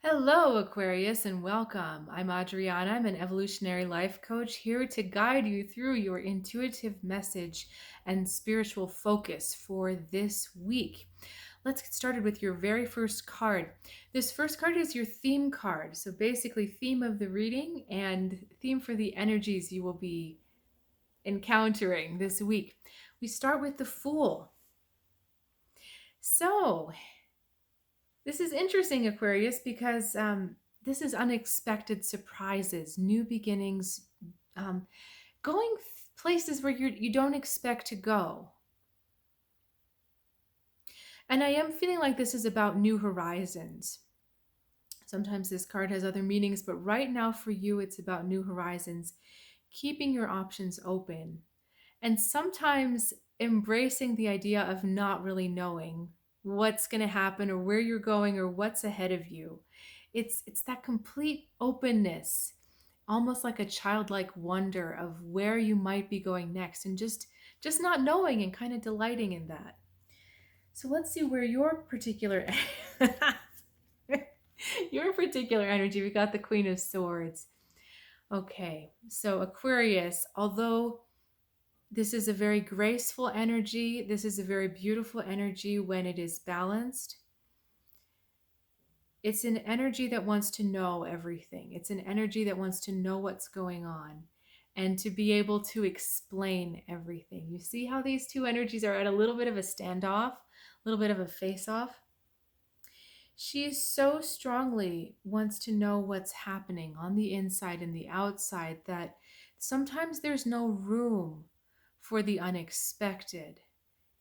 Hello, Aquarius, and welcome. I'm Adriana. I'm an Evolutionary Life Coach here to guide you through your intuitive message and spiritual focus for this week. Let's get started with your very first card. This first card is your theme card. So basically, theme of the reading and theme for the energies you will be encountering this week. We start with the Fool. So, this is interesting, Aquarius, because this is unexpected surprises, new beginnings, going places where you don't expect to go. And I am feeling like this is about new horizons. Sometimes this card has other meanings, but right now for you, it's about new horizons, keeping your options open, and sometimes embracing the idea of not really knowing what's going to happen or where you're going or what's ahead of you. It's that complete openness, almost like a childlike wonder of where you might be going next, and just not knowing and kind of delighting in that. So let's see where your particular energy. We got the Queen of Swords. Okay, so Aquarius, although this is a very graceful energy, this is a very beautiful energy when it is balanced. It's an energy that wants to know everything. It's an energy that wants to know what's going on and to be able to explain everything. You see how these two energies are at a little bit of a standoff, a little bit of a face-off? She so strongly wants to know what's happening on the inside and the outside that sometimes there's no room for the unexpected.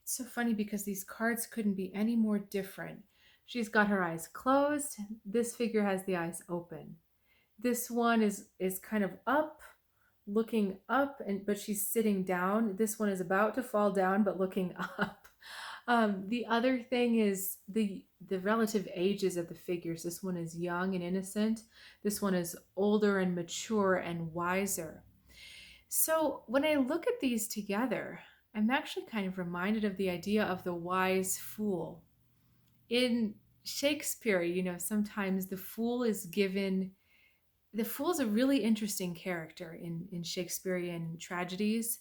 It's so funny because these cards couldn't be any more different. She's got her eyes closed. This figure has the eyes open. This one is kind of up, looking up, but she's sitting down. This one is about to fall down, but looking up. The other thing is the relative ages of the figures. This one is young and innocent. This one is older and mature and wiser. So when I look at these together, I'm actually kind of reminded of the idea of the wise fool. In Shakespeare, sometimes the fool is a really interesting character in Shakespearean tragedies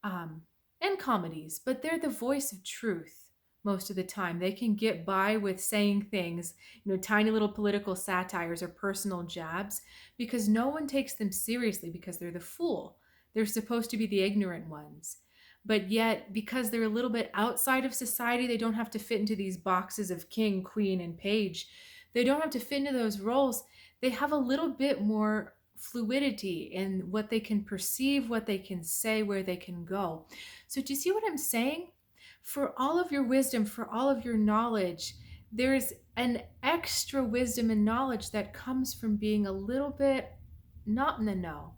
and comedies, but they're the voice of truth most of the time. They can get by with saying things, tiny little political satires or personal jabs, because no one takes them seriously because they're the fool. They're supposed to be the ignorant ones. But yet, because they're a little bit outside of society, they don't have to fit into these boxes of king, queen, and page. They don't have to fit into those roles. They have a little bit more fluidity in what they can perceive, what they can say, where they can go. So do you see what I'm saying? For all of your wisdom, for all of your knowledge, there's an extra wisdom and knowledge that comes from being a little bit not in the know,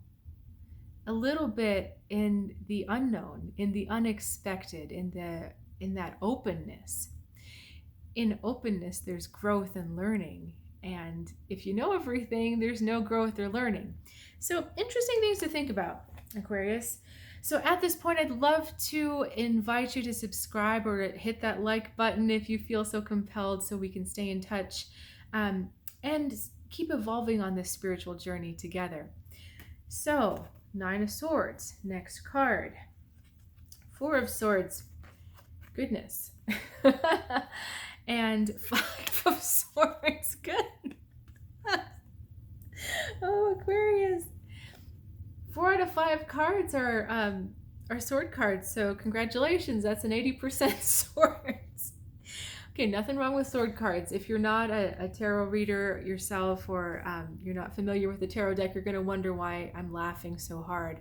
a little bit in the unknown, in the unexpected, in that openness. In openness, there's growth and learning. And if you know everything, there's no growth or learning. So interesting things to think about, Aquarius. So at this point, I'd love to invite you to subscribe or hit that like button if you feel so compelled, so we can stay in touch and keep evolving on this spiritual journey together. So, Nine of Swords, next card. Four of Swords, goodness. And Five of Swords, good. Oh, Aquarius. 4 out of 5 cards are sword cards, so congratulations, that's an 80% swords. Okay, nothing wrong with sword cards. If you're not a tarot reader yourself, or you're not familiar with the tarot deck, you're going to wonder why I'm laughing so hard.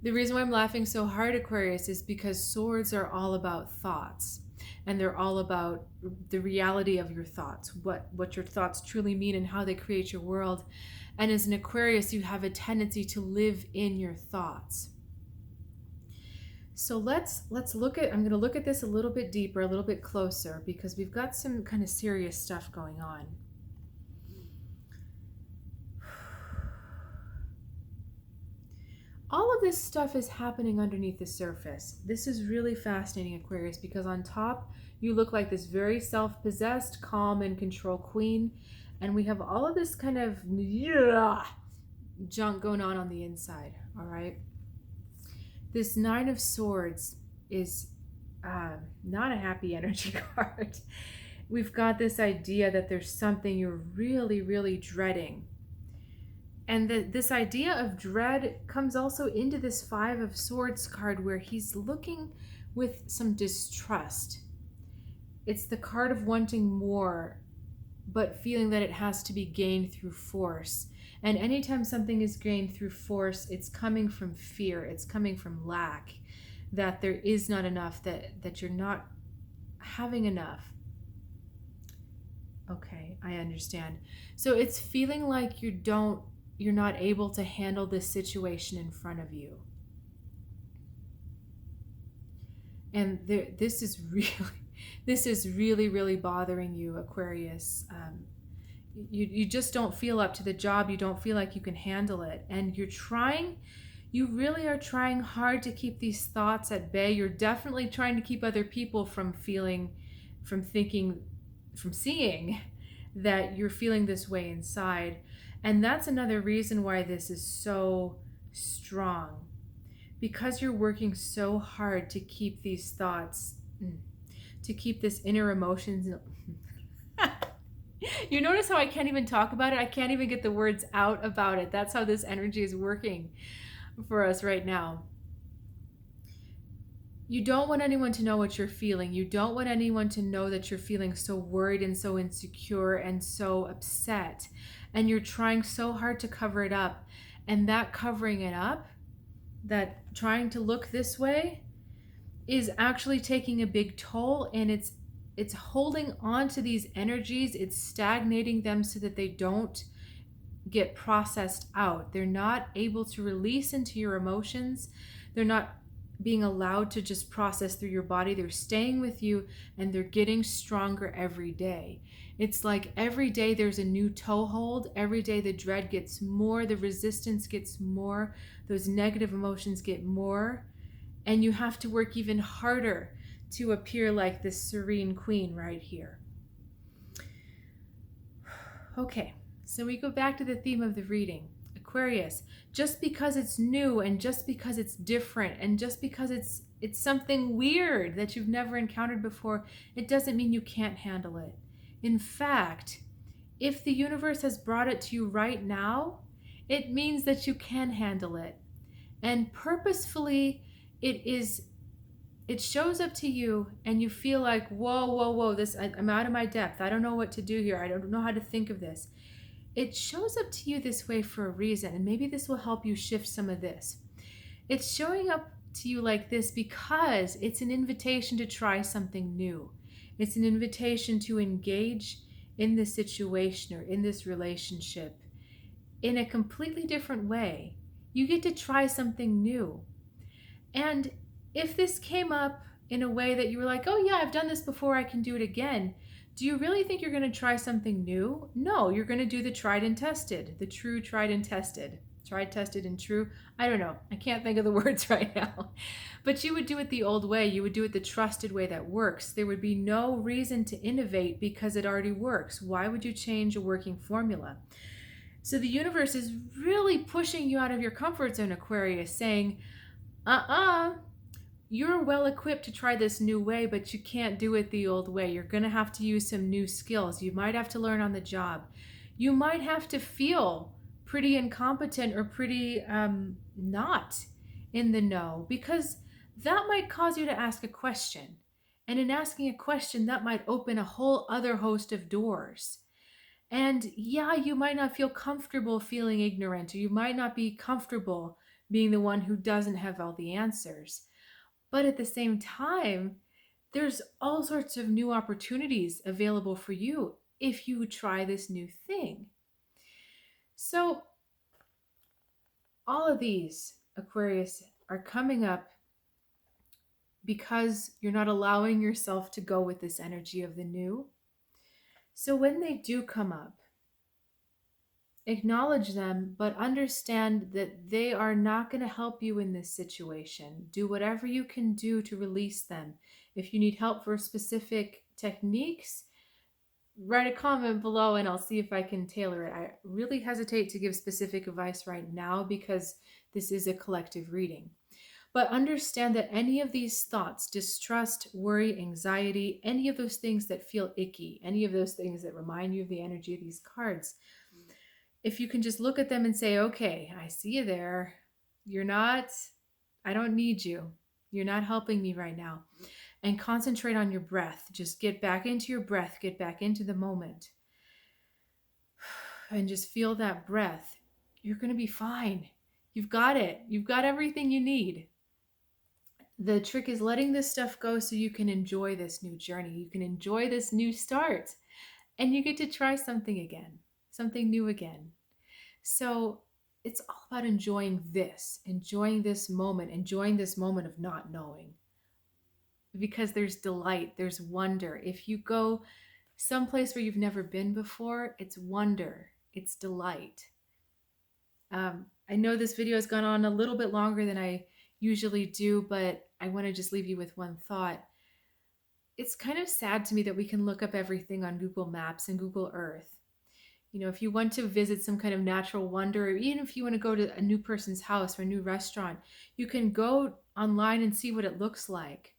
The reason why I'm laughing so hard, Aquarius, is because swords are all about thoughts. And they're all about the reality of your thoughts, what your thoughts truly mean and how they create your world. And as an Aquarius, you have a tendency to live in your thoughts. So let's look at, I'm going to look at this a little bit deeper, a little bit closer, because we've got some kind of serious stuff going on. All of this stuff is happening underneath the surface. This is really fascinating, Aquarius, because on top, you look like this very self-possessed, calm, and control queen. And we have all of this kind of junk going on the inside, all right? This Nine of Swords is not a happy energy card. We've got this idea that there's something you're really, really dreading. And this idea of dread comes also into this Five of Swords card where he's looking with some distrust. It's the card of wanting more, but feeling that it has to be gained through force. And anytime something is gained through force, it's coming from fear, it's coming from lack, that there is not enough, that you're not having enough. Okay, I understand. So it's feeling like you're not able to handle this situation in front of you. And this is really, really bothering you, Aquarius. You just don't feel up to the job. You don't feel like you can handle it. And you really are trying hard to keep these thoughts at bay. You're definitely trying to keep other people from seeing that you're feeling this way inside. And that's another reason why this is so strong, because you're working so hard to keep these thoughts, to keep this inner emotions. You notice how I can't even talk about it? I can't even get the words out about it. That's how this energy is working for us right now. You don't want anyone to know what you're feeling. You don't want anyone to know that you're feeling so worried and so insecure and so upset. And you're trying so hard to cover it up. And that covering it up, that trying to look this way, is actually taking a big toll, and it's holding on to these energies. It's stagnating them so that they don't get processed out. They're not able to release into your emotions. They're not being allowed to just process through your body. They're staying with you, and they're getting stronger every day. It's like every day there's a new toehold. Every day the dread gets more, the resistance gets more, those negative emotions get more, and you have to work even harder to appear like this serene queen right here. Okay, so we go back to the theme of the reading. Aquarius, just because it's new and just because it's different and just because it's something weird that you've never encountered before, it doesn't mean you can't handle it. In fact, if the universe has brought it to you right now, it means that you can handle it. And purposefully, it shows up to you and you feel like, whoa, I'm out of my depth. I don't know what to do here. I don't know how to think of this. It shows up to you this way for a reason, and maybe this will help you shift some of this. It's showing up to you like this because it's an invitation to try something new. It's an invitation to engage in this situation or in this relationship in a completely different way. You get to try something new. And if this came up in a way that you were like, oh yeah, I've done this before, I can do it again, do you really think you're going to try something new? No, you're going to do the tried and tested, the true tried and tested. Tried, tested, and true. I don't know. I can't think of the words right now. But you would do it the old way. You would do it the trusted way that works. There would be no reason to innovate because it already works. Why would you change a working formula? So the universe is really pushing you out of your comfort zone, Aquarius, saying, you're well equipped to try this new way, but you can't do it the old way. You're going to have to use some new skills. You might have to learn on the job. You might have to feel pretty incompetent or pretty not in the know, because that might cause you to ask a question. And in asking a question, that might open a whole other host of doors. And yeah, you might not feel comfortable feeling ignorant, or you might not be comfortable being the one who doesn't have all the answers. But at the same time, there's all sorts of new opportunities available for you if you try this new thing. So all of these, Aquarius, are coming up because you're not allowing yourself to go with this energy of the new. So when they do come up, acknowledge them, but understand that they are not going to help you in this situation. Do whatever you can do to release them. If you need help for specific techniques, write a comment below and I'll see if I can tailor it. I really hesitate to give specific advice right now because this is a collective reading. But understand that any of these thoughts, distrust, worry, anxiety, any of those things that feel icky, any of those things that remind you of the energy of these cards, if you can just look at them and say, okay, I see you there. You're not, I don't need you. You're not helping me right now. And concentrate on your breath. Just get back into your breath, get back into the moment, and just feel that breath. You're going to be fine. You've got it. You've got everything you need. The trick is letting this stuff go so you can enjoy this new journey. You can enjoy this new start, and you get to try something again, something new again. So it's all about enjoying this moment of not knowing. Because there's delight, there's wonder. If you go someplace where you've never been before, it's wonder, it's delight. I know this video has gone on a little bit longer than I usually do, but I want to just leave you with one thought. It's kind of sad to me that we can look up everything on Google Maps and Google Earth. You know, if you want to visit some kind of natural wonder, or even if you want to go to a new person's house or a new restaurant, you can go online and see what it looks like.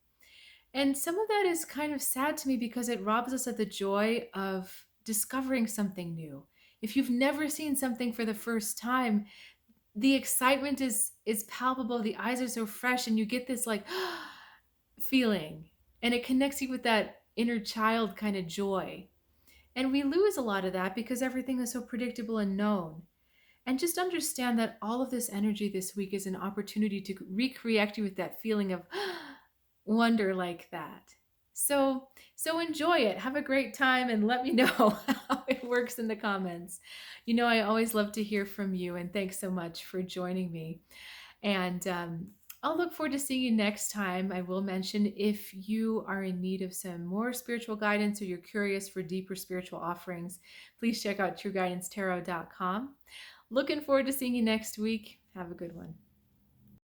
And some of that is kind of sad to me because it robs us of the joy of discovering something new. If you've never seen something for the first time, the excitement is palpable. The eyes are so fresh and you get this like feeling, and it connects you with that inner child kind of joy. And we lose a lot of that because everything is so predictable and known. And just understand that all of this energy this week is an opportunity to recreate you with that feeling of wonder like that. So enjoy it. Have a great time and let me know how it works in the comments. You know, I always love to hear from you, and thanks so much for joining me. And I'll look forward to seeing you next time. I will mention, if you are in need of some more spiritual guidance or you're curious for deeper spiritual offerings, please check out trueguidancetarot.com. Looking forward to seeing you next week. Have a good one.